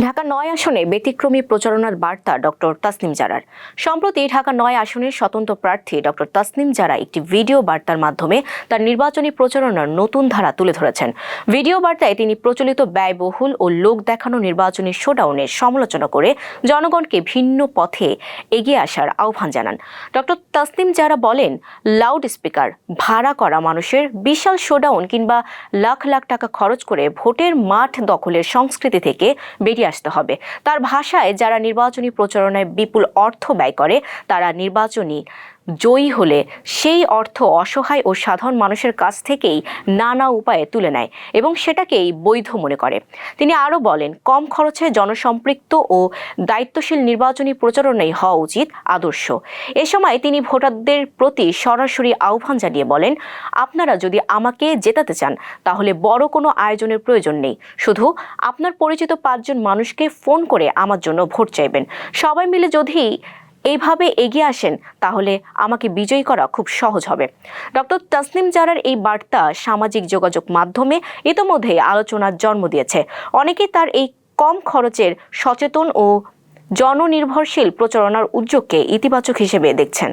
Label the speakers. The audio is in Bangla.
Speaker 1: ঢাকা-৯ আসনে ব্যতিক্রমী প্রচারণার বার্তা ডক্টর তাসনিম জারার। সম্প্রতি ঢাকা-৯ আসনের স্বতন্ত্র প্রার্থী ডক্টর তাসনিম জারা একটি ভিডিও বার্তার মাধ্যমে তার নির্বাচনী প্রচারণার নতুন ধারা তুলে ধরেছেন। ভিডিও বার্তায় তিনি প্রচলিত ব্যয়বহুল ও লোক দেখানো নির্বাচনী শোডাউনের সমালোচনা করে জনগণকে ভিন্ন পথে এগিয়ে আসার আহ্বান জানান। ডক্টর তাসনিম জারা বলেন, লাউড স্পিকার, ভাড়া করা মানুষের বিশাল শোডাউন কিংবা লাখ লাখ টাকা খরচ করে ভোটের মাঠ দখলের সংস্কৃতি থেকে বেরিয়ে আসতে হবে। তার ভাষায়, যারা নির্বাচনী প্রচারণায় বিপুল অর্থ ব্যয় করে তারা নির্বাচনী জয়ী হলে সেই অর্থ অসহায় ও সাধারণ মানুষের কাছ থেকেই নানা উপায়ে তুলে নেয় এবং সেটাকেই বৈধ মনে করে। তিনি আরও বলেন, কম খরচে জনসম্পৃক্ত ও দায়িত্বশীল নির্বাচনী প্রচারণাই হওয়া উচিত আদর্শ। এ সময় তিনি ভোটারদের প্রতি সরাসরি আহ্বান জানিয়ে বলেন, আপনারা যদি আমাকে জেতাতে চান তাহলে বড় কোনো আয়োজনের প্রয়োজন নেই, শুধু আপনার পরিচিত 5 জন মানুষকে ফোন করে আমার জন্য ভোট চাইবেন। সবাই মিলে যদি এইভাবে এগিয়ে আসেন তাহলে আমাকে বিজয়ী করা খুব সহজ হবে। ডক্টর তাসনিম জারার এই বার্তা সামাজিক যোগাযোগ মাধ্যমে ইতোমধ্যেই আলোচনার জন্ম দিয়েছে। অনেকেই তার এই কম খরচের সচেতন ও জননির্ভরশীল প্রচারণার উদ্যোগকে ইতিবাচক হিসেবে দেখছেন।